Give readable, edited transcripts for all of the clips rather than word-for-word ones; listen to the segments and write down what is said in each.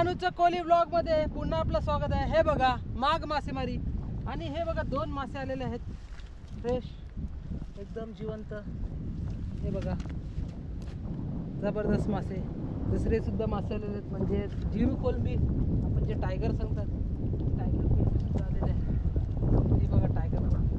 अनुजच्या कोली blog मध्ये पुन्हा आपलं स्वागत आहे। हे बघा माग मासेमारी आणि हे बघा दोन मासे आलेले आहेत फ्रेश एकदम जिवंत। हे बघा जबरदस्त मासे। दुसरे सुद्धा मासे आलेले आहेत म्हणजे जिरू कोलंबी आपण जे टायगर सांगतात टायगर कोलंबी सुद्धा आलेले आहे। हे बघा टायगर कोलंबी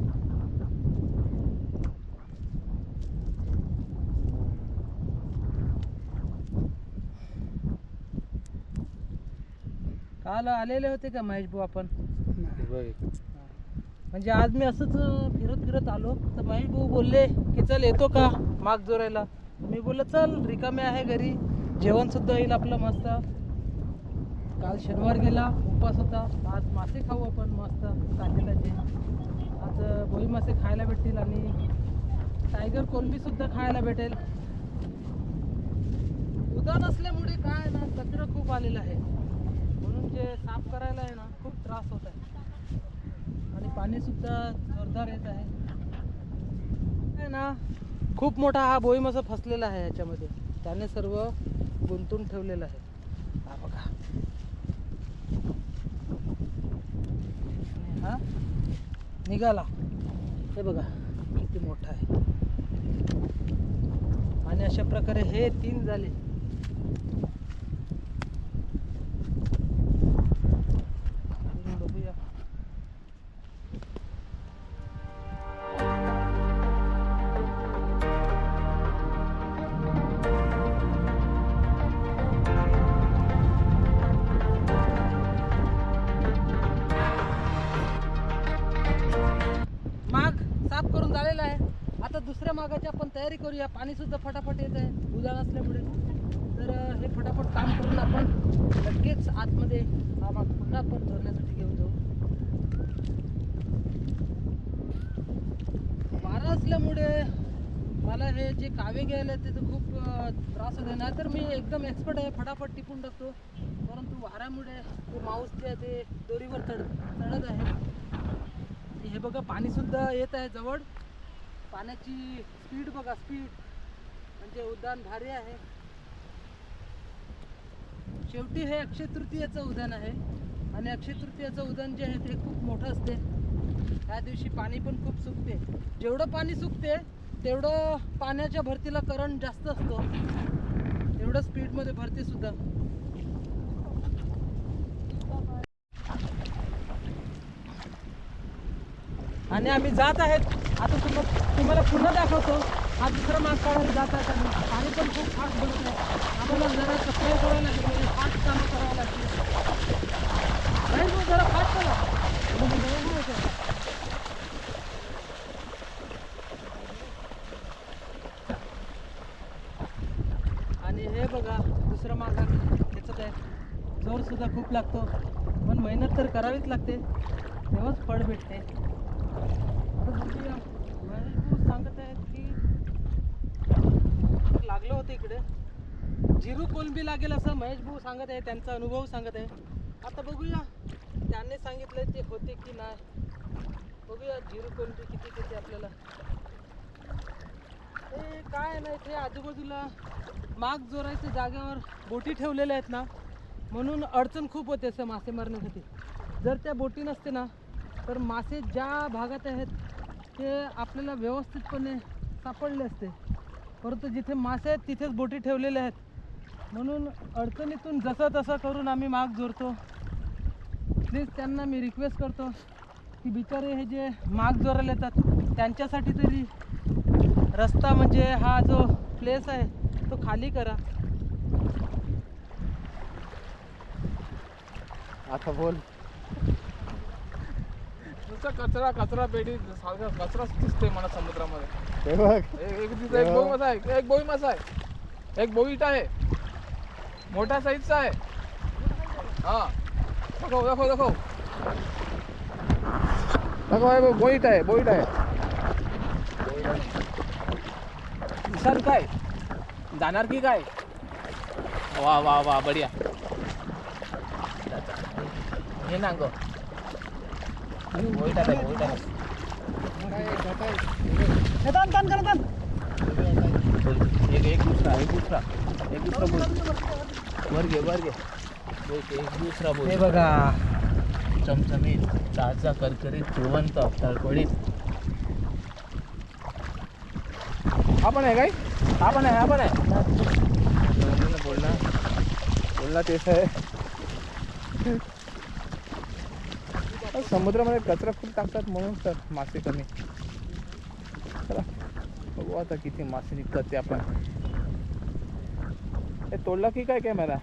काल आलेले होते का महेश भाऊ आपण? म्हणजे आज मी असंच फिरत फिरत आलो तर महेश भाऊ बोलले की चल येतो का माग जोरायला। मी बोललो चल रिकामे आहे घरी जेवण सुद्धा होईल आपलं मस्त। काल शनिवार गेला उपवास होता आज मासे खाऊ आपण मस्त ताजे ताजे। आज बोई मासे खायला भेटतील आणि टायगर कोलंबी सुद्धा खायला भेटेल। उदान असल्यामुळे काय ना कचरा खूप आलेला आहे म्हणून जे साफ करायला आहे ना खूप त्रास होत आहे आणि पाणी सुद्धा जोरदार येत आहे ना। खूप मोठा हा बोई मासा फसलेला आहे याच्यामध्ये त्याने सर्व गुंतून ठेवलेलं आहे। हा बघा हा निघाला हे बघा किती मोठा आहे आणि अशा प्रकारे हे 3 झाले। माग साफ करून झालेला आहे आता दुसऱ्या मागाची आपण तयारी करूया। पाणी सुद्धा फटाफट येत आहे उजाळ असल्यामुळे तर हे फटाफट काम करून आपण लगेच आतमध्ये हा माग पुन्हा आपण धरण्यासाठी घेऊन जाऊ। वारा असल्यामुळे मला हे जे कावे घ्यायला ते तर खूप त्रास होत आहे ना तर मी एकदम एक्सपर्ट आहे फटाफट टिपून टाकतो परंतु वाऱ्यामुळे ते माऊस जे ते दोरीवर चढत आहे। हे बघा पाणी सुद्धा येत आहे जवळ पाण्याची स्पीड बघा स्पीड म्हणजे उद्यान भारी आहे। शेवटी हे अक्षय तृतीयेचं उद्यान आहे आणि अक्षय तृतीयेचं उद्यान जे आहे ते खूप मोठं असते। त्या दिवशी पाणी पण खूप सुकते जेवढं पाणी सुकते तेवढं पाण्याच्या भरतीला करंट जास्त असतो तेवढं स्पीडमध्ये भरते सुद्धा। आणि आम्ही जात आहेत आता तुम्हाला पुन्हा दाखवतो। हा दुसरा माग काढायला जात आहे आणि पाणी पण खूप फास्ट भरत आहे आम्हाला जरा सप्लाय करावं लागेल म्हणजे फास्ट कामं करावं लागतील। जरा फास्ट करा आणि हे बघा दुसरा माग आम्ही खेचत आहे। जोर सुद्धा खूप लागतो पण मेहनत तर करावीच लागते तेव्हाच फळ भेटते। सांगत आहेत की लागलं होतं इकडे जिरू कोलंबी लागेल असं महेश भाऊ सांगत आहे त्यांचा अनुभव सांगत आहे। आता बघूया त्यांनी सांगितलं ते होते की नाही बघूया जिरू कोलंबी किती देते आपल्याला। हे काय नाही ते आजूबाजूला माग जोरायच्या जागेवर बोटी ठेवलेल्या आहेत ना म्हणून अडचण खूप होते असं मासे मारण्यासाठी। जर त्या बोटी नसते ना तर मासे ज्या भागात आहेत ते आपल्याला व्यवस्थितपणे सापडले असते परंतु जिथे मासे आहेत तिथेच बोटी ठेवलेल्या आहेत म्हणून अडचणीतून जसं तसं करून आम्ही माग जोरतो। प्लीज त्यांना मी रिक्वेस्ट करतो की बिचारे हे जे माग जोरायला येतात त्यांच्यासाठी तरी रस्ता म्हणजे हा जो प्लेस आहे तो खाली करा। आता बोल कचरा कचरा पेटी सारखा कचराच दिसतोय मला समुद्रामध्ये। एक बोई मासा आहे एक बोई मासा आहे एक बोईट आहे मोठ्या साईजचा आहे। हा दाखव दाखव दाखव दाखव आहे बोईट आहे बोईट आहे। दिसाल काय जाणार की काय? वा वा वा बढिया हे ना गो बोईट आहे बोईट आहे एक दूसरा वर घे दुसरा हे बघा चमचमीत ताजा करकरीत जिवंत तळपडीत. हा पण आहे काय? हा पण आहे बोलला तेच आहे. समुद्रामध्ये कचरा खूप टाकतात म्हणून तर मासे कमी. चला बघू आता किती मासे निघतात ते आपण. हे तोडला की काय कॅमेरा?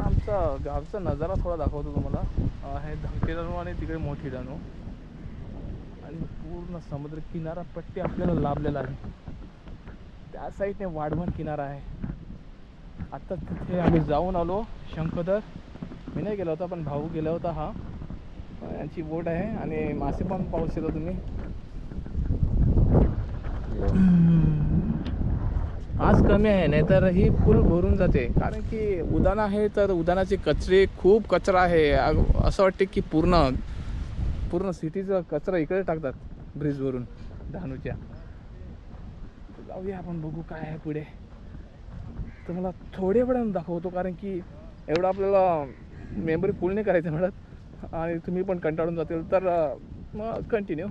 आमचा गावचा नजारा थोडा दाखवतो तुम्हाला. हे धाकटे डहाणू आणि तिकडे मोठी डहाणू आणि पूर्ण समुद्र किनारा पट्टी आपल्याला लाभलेला आहे. त्या साईडने वाढवण किनारा आहे. आता तिथे आम्ही जाऊन आलो. शंखदर मी नाही गेला होता पण भाऊ गेला होता. हा यांची बोट आहे आणि मासे पण पाहू शकता तुम्ही. आज कमी आहे नाही तर ही फुल भरून जाते कारण की उद्यान आहे तर उद्यानाचे कचरे खूप कचरा आहे. असं वाटते की पूर्ण सिटीचा कचरा इकडे टाकतात ब्रिजवरून डहाणूच्या. जाऊया आपण बघू काय आहे पुढे. तुम्हाला थोडे वेळानं दाखवतो कारण की एवढं आपल्याला मेमरी फुल नाही करायचं मिळत आणि तुम्ही पण कंटाळून जातील तर मग कंटिन्यू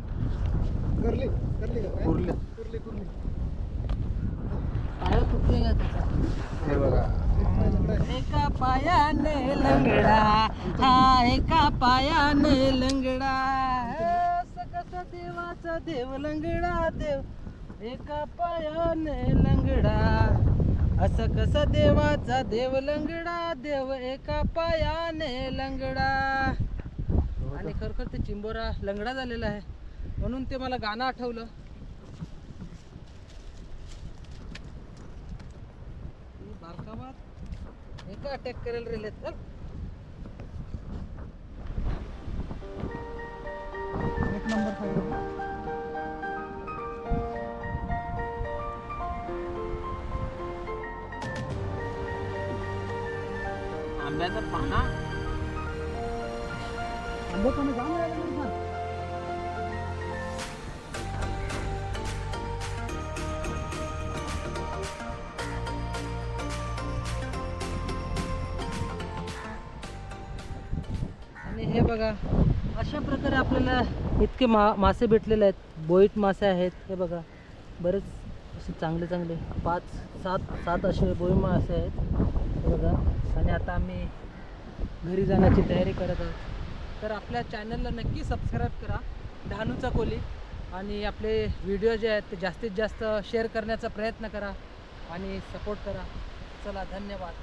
हे बघा. एका पायाने लंगडा हा एका पायाने लंगडा. कसा देवाचा देव लंगडा देव एका पायाने लंगडा. असं कसं देवाचा देव लंगडा देव एका पायाने लंगडा. आणि खरखर ते चिंबोरा लंगडा झालेला आहे म्हणून ते मला गाणं आठवलं. बारकामात एका अटॅक करायला रेले. चल एक नंबर आंब्याचा पाना आंबे पण जाम राहिलं. आणि हे बघा अशा प्रकारे आपल्याला इतके मासे भेटलेले आहेत. बोईट मासे आहेत हे बघा. बरेच असे चांगले 5-7 असे बोई मासे आहेत हे बघा. आणि आता आम्ही घरी जाण्याची तयारी करत आहोत. तर आपल्या चॅनलला नक्की सबस्क्राईब करा डहाणूचा कोली. आणि आपले व्हिडिओ जे आहेत ते जास्तीत जास्त शेअर करण्याचा प्रयत्न करा आणि सपोर्ट करा. चला धन्यवाद.